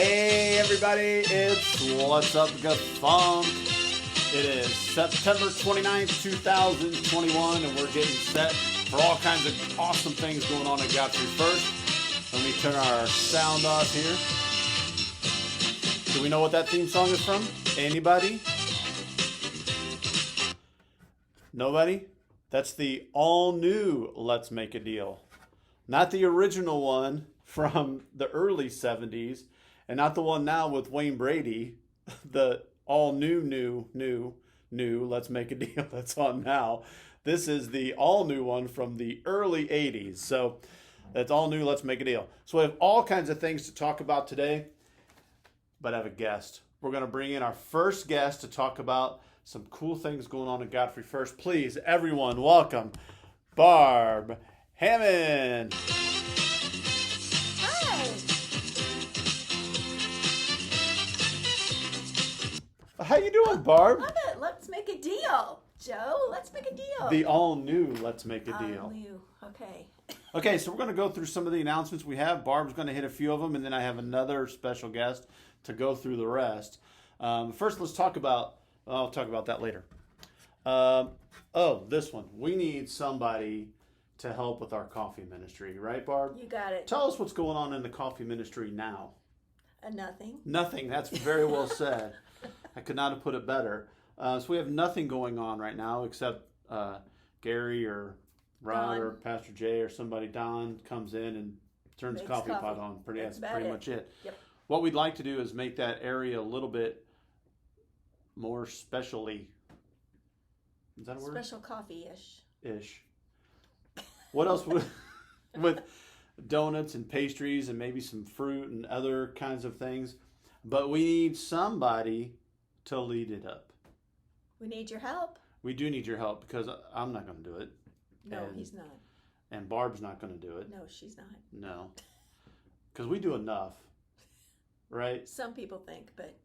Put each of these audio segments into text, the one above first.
Hey everybody, it's What's Up GaFUMCk. It is September 29th, 2021, and we're getting set for all kinds of awesome things going on at GaFUMCk. Let me turn our sound off here. Do we know what that theme song is from? Anybody? Nobody? That's the all-new Let's Make a Deal. Not the original one from the early 70s, and not the one now with Wayne Brady, the all-new Let's Make a Deal that's on now. This is the all-new one from the early 80s. So that's all new, Let's Make a Deal. So we have all kinds of things to talk about today, but I have a guest. We're going to bring in our first guest to talk about some cool things going on at Godfrey First. Please, everyone, welcome Barb Hammond. Hi. How you doing, Barb? Love it. Let's make a deal, Joe. Let's make a deal. The all-new Let's Make a Deal. All new. Okay. Okay, so we're going to go through some of the announcements we have. Barb's going to hit a few of them, and then I have another special guest to go through the rest. First, let's talk about... I'll talk about that later. This one. We need somebody to help with our coffee ministry, right, Barb? You got it. Tell us what's going on in the coffee ministry now. Nothing. Nothing. That's very well said. I could not have put it better. So we have nothing going on right now except Gary or Rod Don. or Pastor Jay or somebody, Don, comes in and turns the Makes coffee pot coffee. on. That's That's pretty about much it. Yep. What we'd like to do is make that area a little bit more specially. Is that a word? Special coffee-ish. Ish. What else would with donuts and pastries and maybe some fruit and other kinds of things? But we need somebody to lead it up. We need your help. We do need your help because I'm not going to do it. No, And- he's not. And Barb's not going to do it. No, she's not. No. Because we do enough. Right? Some people think, but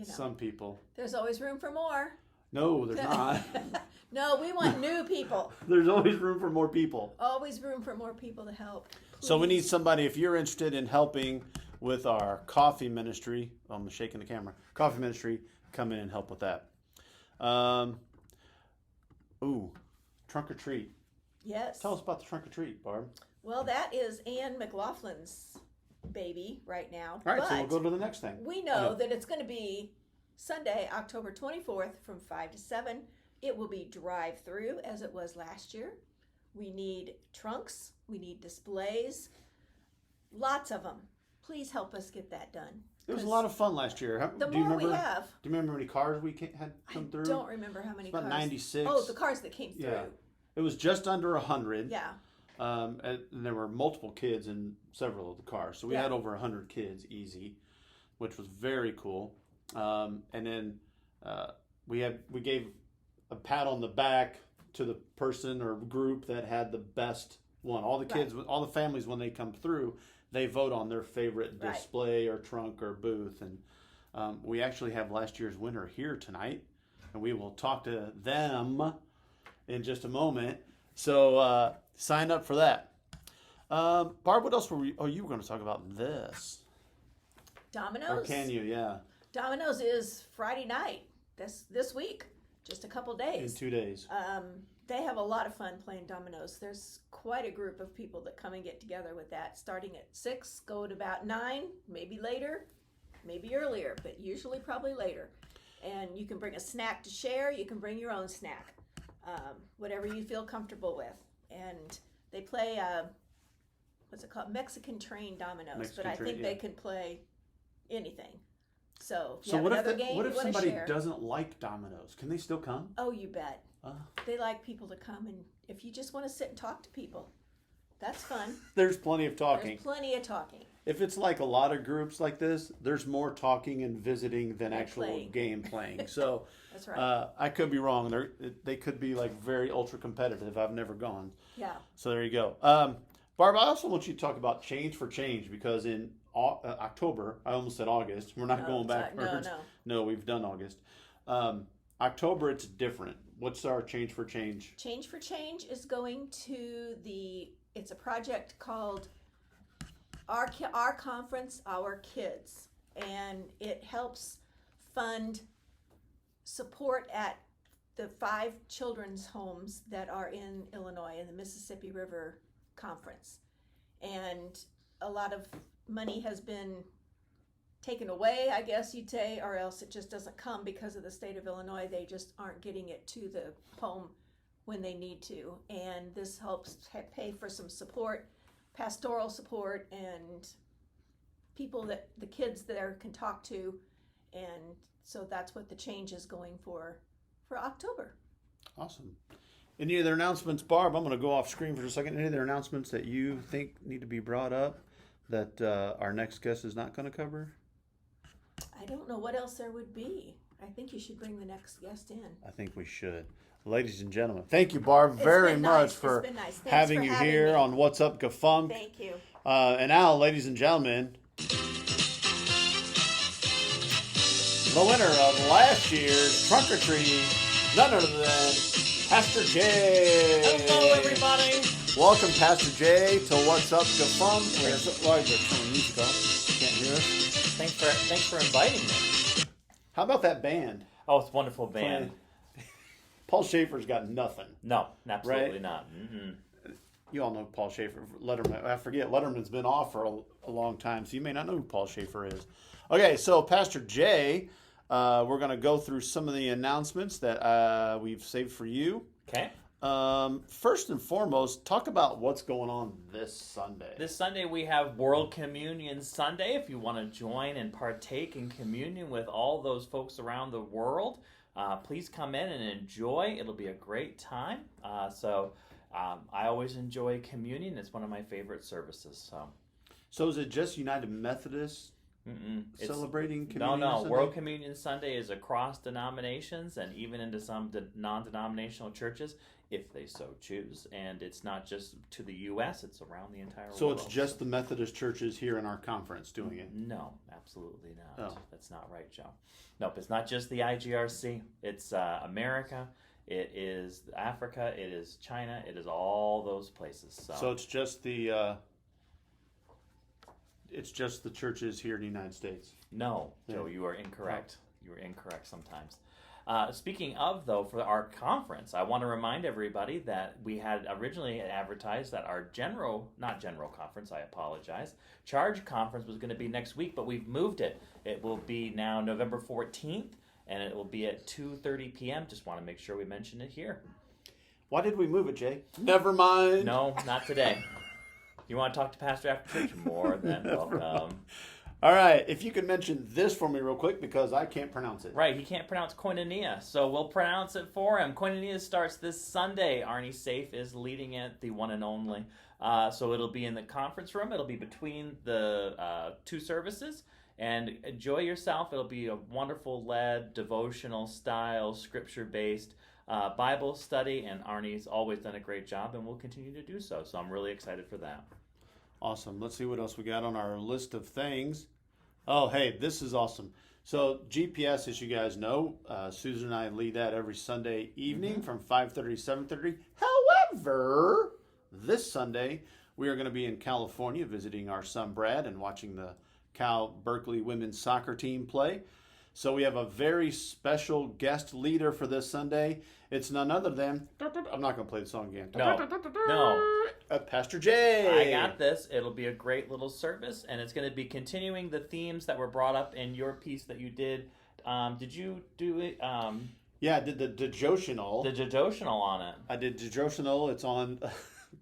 Some people. there's always room for more. No, there's not. No, we want new people. There's always room for more people. Always room for more people to help. So we need Please. somebody, if you're interested in helping with our coffee ministry, I'm shaking the camera, coffee ministry, come in and help with that. Trunk or treat. Yes. Tell us about the trunk or treat, Barb. Well, that is Ann McLaughlin's baby right now. All right, but so we'll go to the next thing. we know that it's going to be Sunday, October 24th from 5 to 7. It will be drive-through as it was last year. We need trunks. We need displays. Lots of them. Please help us get that done. It was a lot of fun last year. The Do you more remember? we have. Do you remember how many cars we had come through? I don't remember how many It's about cars. 96. Oh, the cars that came through. Yeah. It was just under 100. Yeah. And there were multiple kids in several of the cars. So we Yeah. had over 100 kids easy, which was very cool. And then we gave a pat on the back to the person or group that had the best one. All the kids, all the families, when they come through, they vote on their favorite Right. display or trunk or booth. And we actually have last year's winner here tonight, and we will talk to them in just a moment. So sign up for that. Barb, what else were we? Oh, you were going to talk about this. Domino's. Or can you? Yeah. Domino's is Friday night. This week. Just a couple In days. 2 days. They have a lot of fun playing dominoes. There's quite a group of people that come and get together with that, starting at 6, go at about 9, maybe later, maybe earlier, but usually probably later. And you can bring a snack to share. You can bring your own snack, whatever you feel comfortable with. And they play, what's it called? Mexican train dominoes. Mexican but I train, think yeah. they can play anything. So if you So have what another if game what you if want to somebody share. doesn't like dominoes? Can they still come? Oh, you bet. Uh, They like people to come, and if you just want to sit and talk to people, that's fun. there's plenty of talking. There's plenty of talking. If it's like a lot of groups like this, there's more talking and visiting than Than actual playing. game playing. So That's right. I could be wrong. They could be like very ultra competitive. I've never gone. Yeah. So there you go. Barb, I also want you to talk about Change for Change because in October, I almost said August. We're not going backwards. No. No, we've done August. October, it's different. What's our Change for Change? Change for Change is going to it's a project called Our Conference, Our Kids. and it helps fund support at the 5 children's homes that are in Illinois in the Mississippi River Conference. And a lot of money has been taken away, I guess you'd say, or else it just doesn't come because of the state of Illinois. They just aren't getting it to the home when they need to. And this helps pay for some support, pastoral support, and people that the kids there can talk to. And so that's what the change is going for October. Awesome. Any other announcements, Barb? I'm going to go off screen for a second. Any other announcements that you think need to be brought up that our next guest is not going to cover? I don't know what else there would be. I think you should bring the next guest in. I think we should. Ladies and gentlemen, thank you, Barb, very much for having you here on What's Up, GaFUMCk. Thank you. And now, ladies and gentlemen, the winner of last year's Trunk or Treat, none other than Pastor Jay. Hello, everybody. Welcome, Pastor Jay, to What's Up, GaFUMCk. Why is there some music on? Can't hear us. Thanks for inviting me. How about that band? Oh, it's a wonderful band. Paul Schaefer's got nothing. No, absolutely Right? not. Mm-mm. You all know Paul Schaefer. Letterman. I forget. Letterman's been off for a long time, so you may not know who Paul Schaefer is. Okay, so Pastor Jay, we're going to go through some of the announcements that we've saved for you. Okay. First and foremost, talk about what's going on this Sunday. This Sunday we have World Communion Sunday. If you want to join and partake in communion with all those folks around the world, please come in and enjoy. It'll be a great time. I always enjoy communion. It's one of my favorite services. So is it just United Methodist celebrating communion? No. Sunday? World Communion Sunday is across denominations and even into some non-denominational churches, if they so choose. And it's not just to the U.S., it's around the entire world. So it's just the Methodist churches here in our conference doing it? No, absolutely not. Oh. That's not right, Joe. Nope, it's not just the IGRC. It's America. It is Africa. It is China. It is all those places. So it's just the churches here in the United States. No, Joe, Yeah. you are incorrect. You are incorrect sometimes. Speaking of, though, for our conference, I want to remind everybody that we had originally advertised that our Charge conference was going to be next week, but we've moved it. It will be now November 14th, and it will be at 2:30 p.m. Just want to make sure we mention it here. Why did we move it, Jay? Never mind. No, not today. You want to talk to Pastor after church? More than welcome. All right, if you could mention this for me real quick because I can't pronounce it. Right, he can't pronounce koinonia, so we'll pronounce it for him. Koinonia starts this Sunday. Arnie Safe is leading it, the one and only. So it'll be in the conference room. It'll be between the 2 services. And enjoy yourself. It'll be a wonderful led, devotional style, scripture-based Bible study. And Arnie's always done a great job and will continue to do so. So I'm really excited for that. Awesome. Let's see what else we got on our list of things. Oh, hey, this is awesome. So GPS, as you guys know, Susan and I lead that every Sunday evening from 5:30 to 7:30. However, this Sunday, we are going to be in California visiting our son Brad and watching the Cal Berkeley women's soccer team play. So we have a very special guest leader for this Sunday. It's none other than, I'm not going to play the song again. No. Pastor Jay. I got this. It'll be a great little service, and it's going to be continuing the themes that were brought up in your piece that you did. Did you do it? Yeah, I did the devotional. The devotional on it. I did devotional. It's on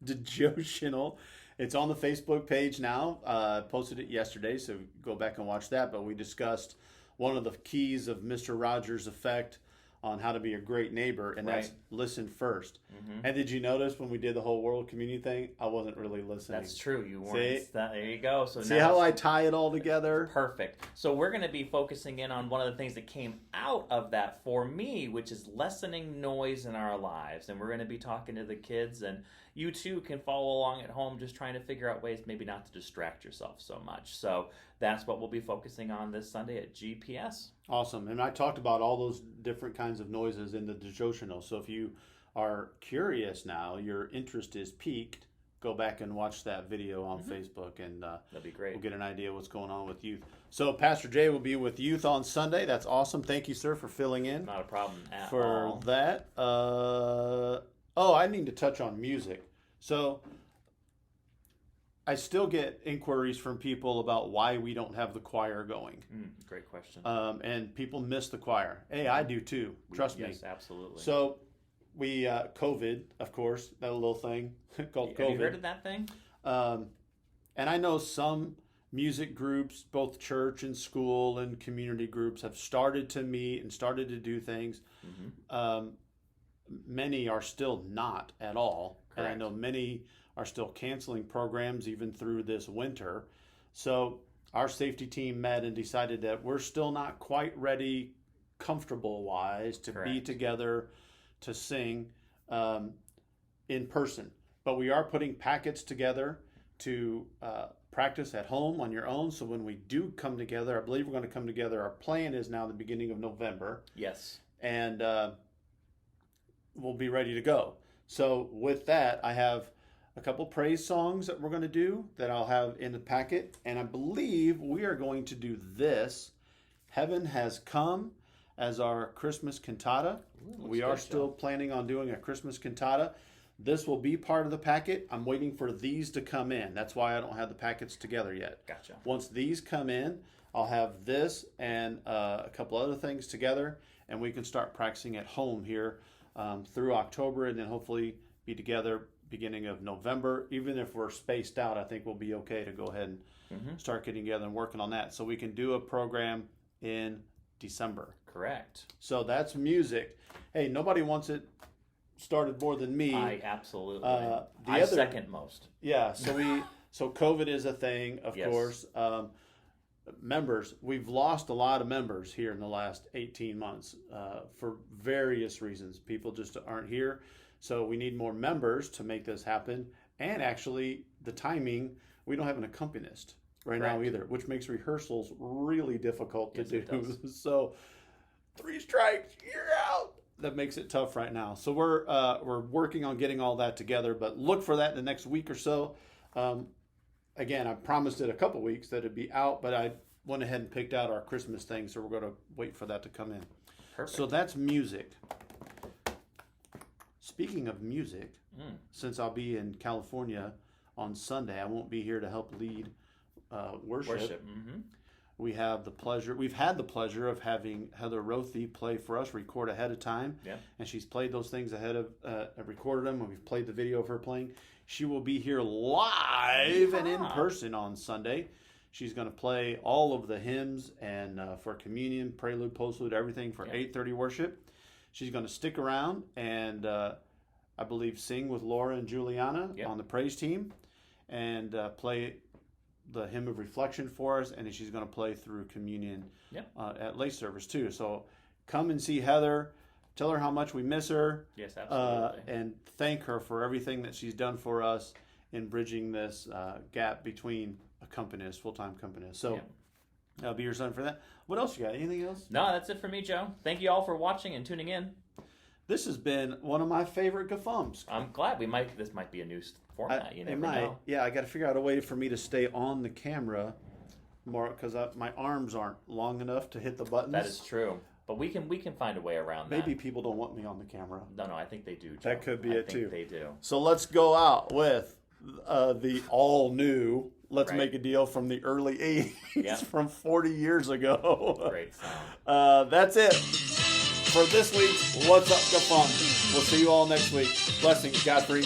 devotional. It's on the Facebook page now. Posted it yesterday, so go back and watch that. But we discussed one of the keys of Mr. Rogers' effect on how to be a great neighbor, and that's listen first. Mm-hmm. And did you notice when we did the whole world community thing, I wasn't really listening. That's true. You weren't. See? There you go. So see how I tie it all together? Perfect. So we're going to be focusing in on one of the things that came out of that for me, which is lessening noise in our lives. And we're going to be talking to the kids, and you too can follow along at home just trying to figure out ways maybe not to distract yourself so much. So that's what we'll be focusing on this Sunday at GPS. Awesome. And I talked about all those different kinds of noises in the devotional. So if you are curious now, your interest is piqued, go back and watch that video on Facebook, and That'd be great. we'll get an idea what's going on with youth. So Pastor Jay will be with youth on Sunday. That's awesome. Thank you, sir, for filling in Not a problem at for all. that. I need to touch on music. So I still get inquiries from people about why we don't have the choir going. Great question. And people miss the choir. Hey, I do too. Trust me. Yes, absolutely. So we, COVID, of course, that little thing called COVID. Have you heard of that thing? And I know some music groups, both church and school and community groups, have started to meet and started to do things. Many are still not at all. Correct. And I know many are still canceling programs even through this winter. So our safety team met and decided that we're still not quite ready, comfortable-wise, to be Correct. together to sing in person. But we are putting packets together to practice at home on your own. So when we do come together, I believe we're going to come together. Our plan is now the beginning of November. Yes. And we'll be ready to go. So with that, I have a couple praise songs that we're going to do that I'll have in the packet. And I believe we are going to do this, Heaven Has Come, as our Christmas cantata. Ooh, We looks are good, still Joe. planning on doing a Christmas cantata. This will be part of the packet. I'm waiting for these to come in. That's why I don't have the packets together yet. Gotcha. Once these come in, I'll have this and a couple other things together, and we can start practicing at home here through October, and then hopefully be together beginning of November. Even if we're spaced out, I think we'll be okay to go ahead and start getting together and working on that, so we can do a program in December. Correct. So that's music. Hey, nobody wants it started more than me. I absolutely. The other- second most. Yeah, so COVID is a thing, of Yes. course. Members, we've lost a lot of members here in the last 18 months for various reasons. People just aren't here. So we need more members to make this happen. And actually, the timing, we don't have an accompanist right now Correct. either, which makes rehearsals really difficult to Yes, it do. does. So 3 strikes, you're out. That makes it tough right now. So we're working on getting all that together, but look for that in the next week or so. Again, I promised it a couple weeks that it'd be out, but I went ahead and picked out our Christmas thing, so we're going to wait for that to come in. Perfect. So that's music. Speaking of music, since I'll be in California on Sunday, I won't be here to help lead worship. We've had the pleasure of having Heather Rothy play for us, record ahead of time. Yeah. And she's played those things ahead of, recorded them, and we've played the video of her playing. She will be here live and in person on Sunday. She's going to play all of the hymns and for communion, prelude, postlude, everything for 8:30 worship. She's going to stick around and I believe sing with Laura and Juliana on the praise team and play the hymn of reflection for us, and then she's going to play through communion at late service too. So come and see Heather. Tell her how much we miss her. Yes, absolutely. And thank her for everything that she's done for us in bridging this gap between accompanists, full-time accompanists. So I'll be your son for that. What else you got? Anything else? No, that's it for me, Joe. Thank you all for watching and tuning in. This has been one of my favorite GaFUMCks. I'm glad this might be a new format. You never know. Yeah, I got to figure out a way for me to stay on the camera more because my arms aren't long enough to hit the buttons. That is true. But we can find a way around that. Maybe people don't want me on the camera. No, I think they do, Joe. That could be it too. They do. So let's go out with the all new Let's Right. Make a Deal from the early 80s, Yeah. from 40 years ago. Great sound. That's it for this week's What's Up GaFUMCk. We'll see you all next week. Blessings, Godfrey.